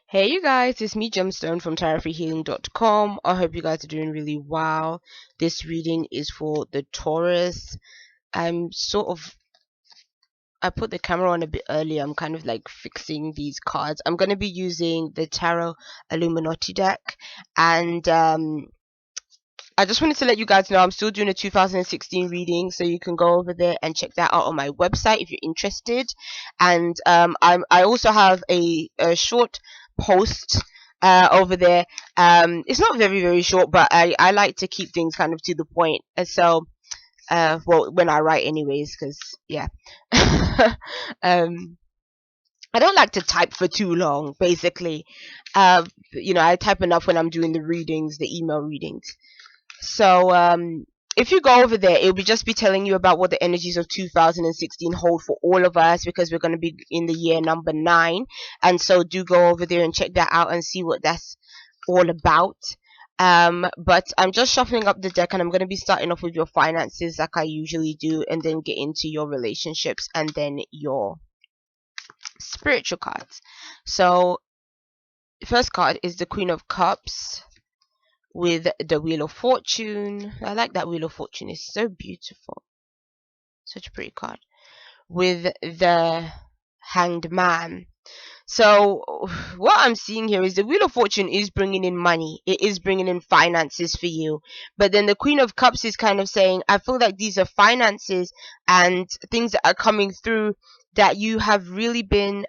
Hey you guys, it's me Gemstone from TarotFreeHealing.com. I hope you guys are doing really well. This reading is for the Taurus. I'm sort of I put the camera on a bit earlier. I'm kind of like fixing these cards. I'm going to be using the Tarot Illuminati deck, and I just wanted to let you guys know I'm still doing a 2016 reading, so you can go over there and check that out on my website if you're interested. And I also have a short post over there. It's not very short, but I like to keep things kind of to the point. And so well, when I write anyways, because yeah. um I don't like to type for too long, basically. I type enough when I'm doing the readings, the email readings. So if you go over there, it'll just be telling you about what the energies of 2016 hold for all of us, because we're going to be in the year number 9. And so do go over there and check that out and see what that's all about. But I'm just shuffling up the deck, and I'm going to be starting off with your finances like I usually do, and then get into your relationships and then your spiritual cards. So the first card is the Queen of Cups with the Wheel of Fortune. I like that Wheel of Fortune. It's so beautiful. Such a pretty card. With the Hanged Man. So what I'm seeing here is the Wheel of Fortune is bringing in money. It is bringing in finances for you. But then the Queen of Cups is kind of saying, I feel like these are finances and things that are coming through that you have really been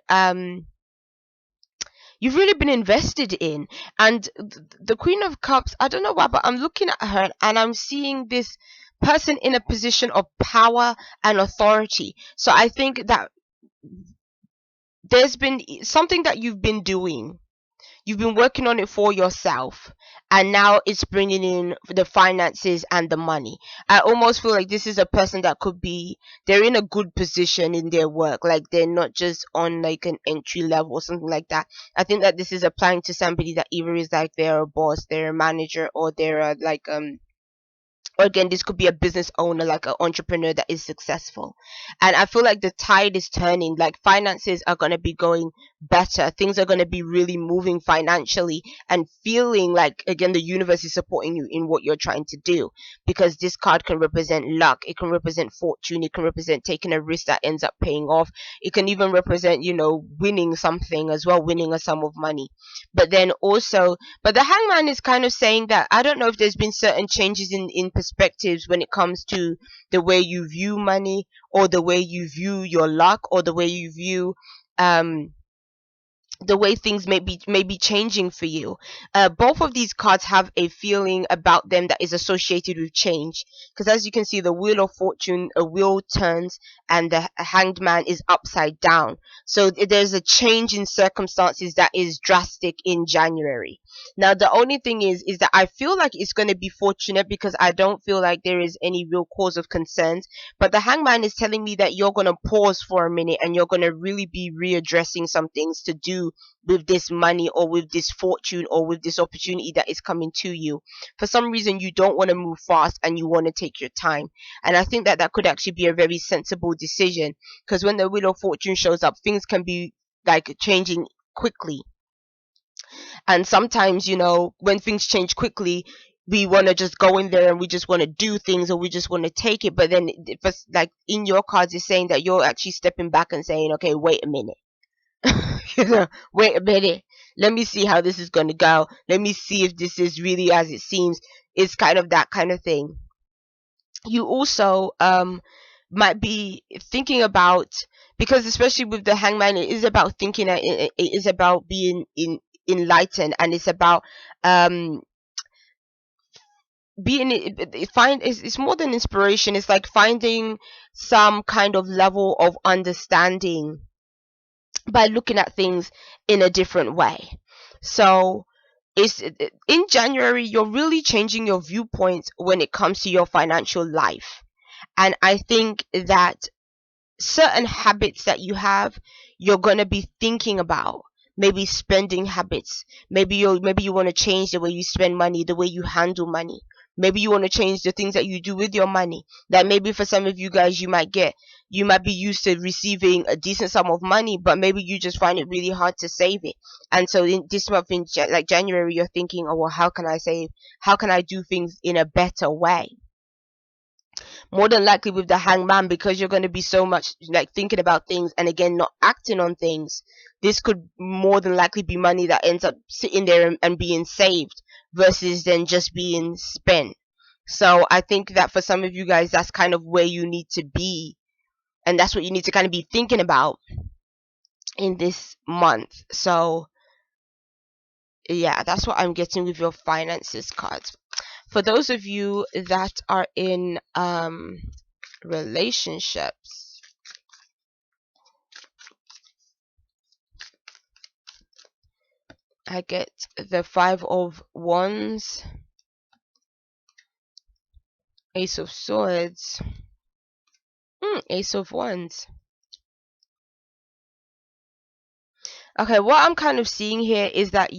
you've really been invested in. And the Queen of Cups, I don't know why, but I'm looking at her and I'm seeing this person in a position of power and authority. So I think that there's been something that you've been doing. You've been working on it for yourself, and now it's bringing in the finances and the money. I almost feel like this is a person that could be, they're in a good position in their work, like they're not just on like an entry level or something like that. I think that this is applying to somebody that either is like they're a boss, they're a manager, or they're or again, this could be a business owner, like an entrepreneur that is successful. And I feel like the tide is turning, like finances are going to be going better, things are going to be really moving financially, and feeling like, again, the universe is supporting you in what you're trying to do, because this card can represent luck, it can represent fortune, it can represent taking a risk that ends up paying off, it can even represent, winning something as well, winning a sum of money. But then also, but the Hangman is kind of saying that I don't know if there's been certain changes in perspectives when it comes to the way you view money, or the way you view your luck, or the way you view um the way things may be changing for you. Both of these cards have a feeling about them that is associated with change, because as you can see, the Wheel of Fortune, a wheel turns and the Hanged Man is upside down. So there's a change in circumstances that is drastic in January. Now the only thing is that I feel like it's going to be fortunate, because I don't feel like there is any real cause of concerns. But the Hangman is telling me that you're going to pause for a minute, and you're going to really be readdressing some things to do with this money, or with this fortune, or with this opportunity that is coming to you. For some reason, you don't want to move fast and you want to take your time. And I think that that could actually be a very sensible decision, because when the Wheel of Fortune shows up, things can be like changing quickly. And sometimes, when things change quickly, we want to just go in there and we just want to do things, or we just want to take it. But then, if it's like in your cards, it's saying that you're actually stepping back and saying, okay, wait a minute. Wait a minute, let me see how this is going to go, let me see if this is really as it seems. It's kind of that kind of thing. You also might be thinking about, because especially with the Hangman, it is about thinking, it is about being enlightened, and it's about being it's more than inspiration. It's like finding some kind of level of understanding by looking at things in a different way. So it's in January, you're really changing your viewpoint when it comes to your financial life. And I think that certain habits that you have, you're going to be thinking about. Maybe spending habits, maybe you want to change the way you spend money, the way you handle money. Maybe you want to change the things that you do with your money. That maybe for some of you guys, you might get you might be used to receiving a decent sum of money, but maybe you just find it really hard to save it. And so in this month, in like January, you're thinking, oh well, how can I save? How can I do things in a better way? More than likely with the hangman, because you're going to be so much like thinking about things and again not acting on things, this could more than likely be money that ends up sitting there and being saved versus then just being spent. So I think that for some of you guys, that's kind of where you need to be, and that's what you need to kind of be thinking about in this month. So yeah, that's what I'm getting with your finances cards. For those of you that are in relationships, I get the 5 of Wands, Ace of Swords, Ace of Wands. Okay, what I'm kind of seeing here is that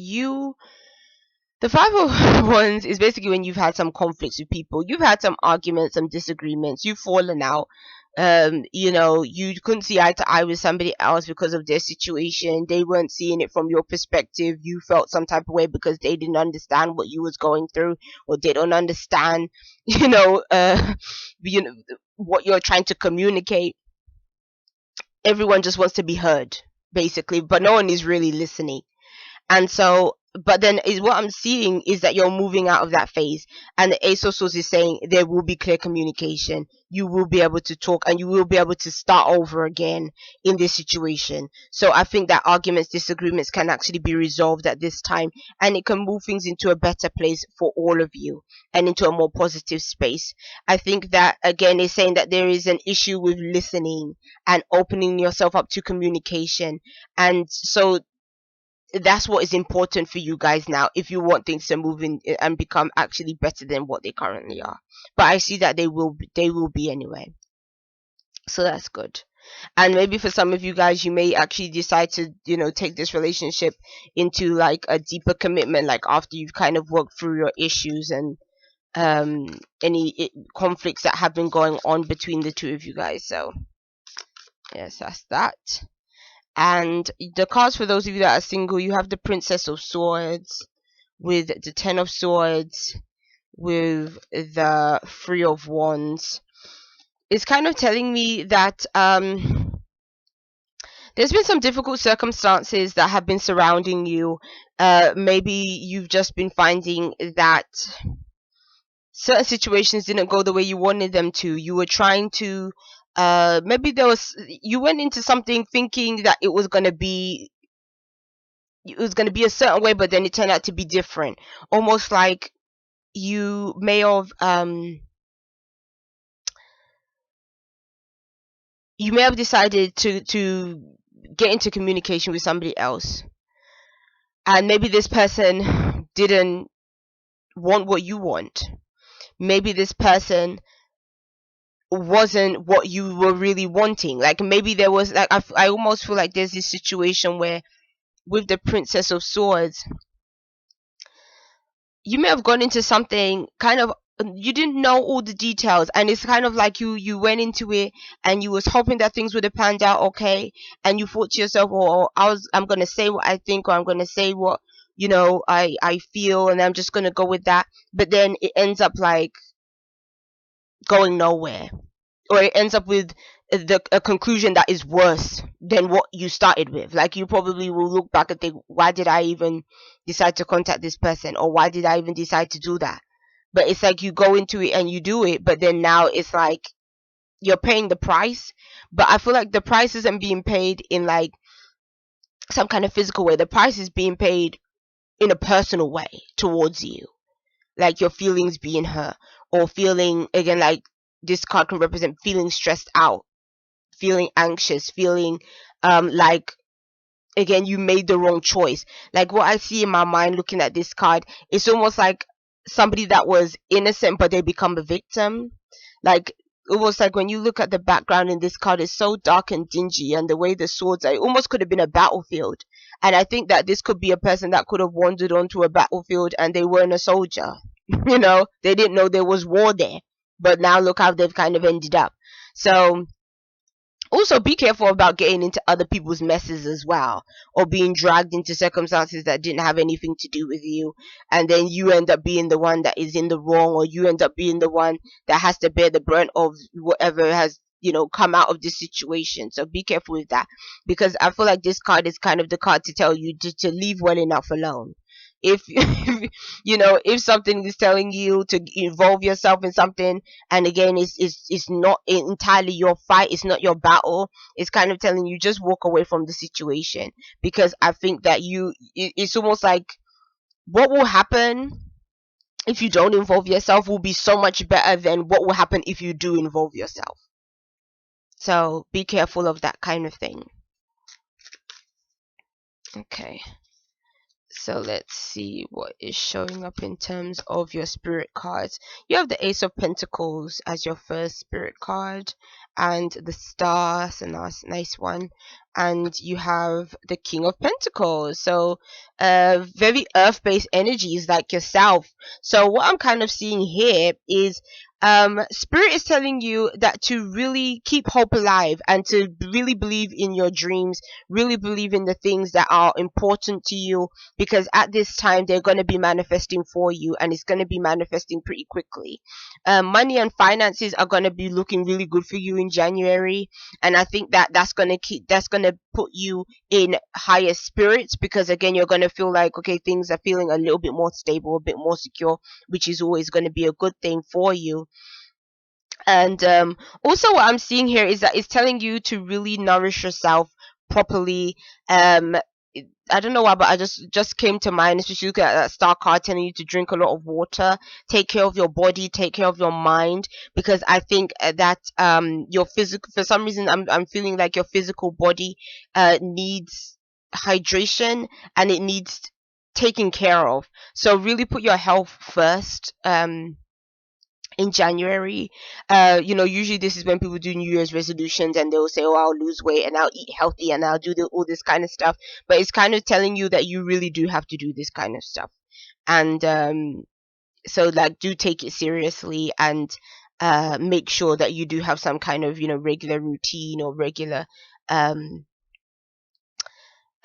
the 5 of Wands is basically when you've had some conflicts with people, you've had some arguments, some disagreements, you've fallen out. You couldn't see eye to eye with somebody else because of their situation. They weren't seeing it from your perspective. You felt some type of way because they didn't understand what you was going through, or they don't understand, you know what you're trying to communicate. Everyone just wants to be heard, basically, but no one is really listening. And so, but then is what I'm seeing is that you're moving out of that phase, and the Ace of Swords is saying there will be clear communication. You will be able to talk, and you will be able to start over again in this situation. So I think that arguments, disagreements can actually be resolved at this time, and it can move things into a better place for all of you and into a more positive space. I think that again is saying that there is an issue with listening and opening yourself up to communication, and so that's what is important for you guys now if you want things to move in and become actually better than what they currently are. But I see that they will be anyway, so that's good. And maybe for some of you guys, you may actually decide to take this relationship into like a deeper commitment, like after you've kind of worked through your issues and any conflicts that have been going on between the two of you guys. So yes, that's that. And the cards for those of you that are single, you have the Princess of Swords with the Ten of Swords with the 3 of Wands. It's kind of telling me that there's been some difficult circumstances that have been surrounding you. Maybe you've just been finding that certain situations didn't go the way you wanted them to. You were trying to maybe you went into something thinking that it was going to be a certain way, but then it turned out to be different. Almost like you may have decided to get into communication with somebody else, and maybe this person didn't want what you want. Maybe this person wasn't what you were really wanting. Like maybe there was like I almost feel like there's this situation where with the Princess of Swords, you may have gone into something kind of, you didn't know all the details, and it's kind of like you went into it and you was hoping that things would have panned out okay, and you thought to yourself, well, I'm gonna say what I think, or I'm gonna say what I feel, and I'm just gonna go with that. But then it ends up like going nowhere, or it ends up with a conclusion that is worse than what you started with. Like you probably will look back and think, why did I even decide to contact this person, or why did I even decide to do that? But it's like you go into it and you do it, but then now it's like you're paying the price. But I feel like the price isn't being paid in like some kind of physical way. The price is being paid in a personal way towards you, like your feelings being hurt, or feeling, again, like this card can represent feeling stressed out, feeling anxious, feeling like, again, you made the wrong choice. Like what I see in my mind looking at this card, it's almost like somebody that was innocent but they become a victim. Like almost like when you look at the background in this card, it's so dark and dingy, and the way the swords are, it almost could have been a battlefield. And I think that this could be a person that could have wandered onto a battlefield and they weren't a soldier. They didn't know there was war there, but now look how they've kind of ended up. So Also, be careful about getting into other people's messes as well, or being dragged into circumstances that didn't have anything to do with you, and then you end up being the one that is in the wrong, or you end up being the one that has to bear the brunt of whatever has, come out of this situation. So be careful with that, because I feel like this card is kind of the card to tell you to leave well enough alone. If if something is telling you to involve yourself in something, and again, it's not entirely your fight, it's not your battle, it's kind of telling you just walk away from the situation, because I think that it's almost like what will happen if you don't involve yourself will be so much better than what will happen if you do involve yourself. So be careful of that kind of thing. Okay, so let's see what is showing up in terms of your spirit cards. You have the Ace of Pentacles as your first spirit card, and the Star, so nice one. And you have the King of Pentacles, so very earth-based energies like yourself. So what I'm kind of seeing here is spirit is telling you that to really keep hope alive, and to really believe in your dreams, really believe in the things that are important to you, because at this time they're going to be manifesting for you, and it's going to be manifesting pretty quickly. Money and finances are going to be looking really good for you in January, and I think that that's going to put you in higher spirits, because again, you're going to feel like, okay, things are feeling a little bit more stable, a bit more secure, which is always going to be a good thing for you. And also, what I'm seeing here is that it's telling you to really nourish yourself properly. um I don't know why, but I just came to mind, especially looking at that star card telling you to drink a lot of water, take care of your body, take care of your mind, because I think that your physical, for some reason, I'm feeling like your physical body needs hydration, and it needs taking care of. So really put your health first. In January. Usually this is when people do New Year's resolutions, and they'll say, "Oh, I'll lose weight and I'll eat healthy and I'll do all this kind of stuff." But it's kind of telling you that you really do have to do this kind of stuff, and so like do take it seriously, and make sure that you do have some kind of regular routine, or regular um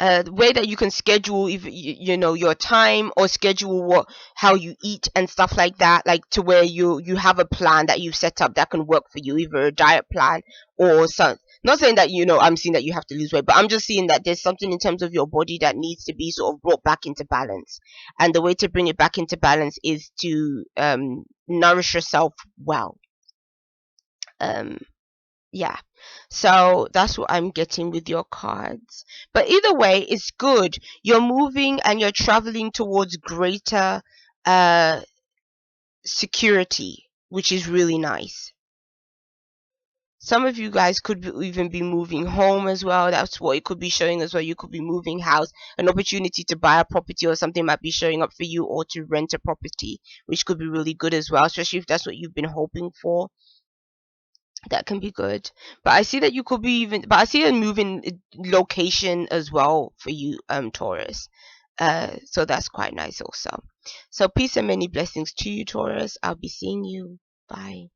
way that you can schedule, if your time, or schedule how you eat and stuff like that, like to where you have a plan that you've set up that can work for you, either a diet plan or some. Not saying that I'm seeing that you have to lose weight, but I'm just seeing that there's something in terms of your body that needs to be sort of brought back into balance, and the way to bring it back into balance is to nourish yourself well. um yeah, so that's what I'm getting with your cards. But either way, it's good. You're moving and you're traveling towards greater uh security, which is really nice. Some of you guys could even be moving home as well. That's what it could be showing as well. You could be moving house. An opportunity to buy a property or something might be showing up for you, or to rent a property, which could be really good as well, especially if that's what you've been hoping for. That can be good. But I see that you could be even, but I see a moving location as well for you, Taurus. So that's quite nice also. So peace and many blessings to you, Taurus. I'll be seeing you. Bye.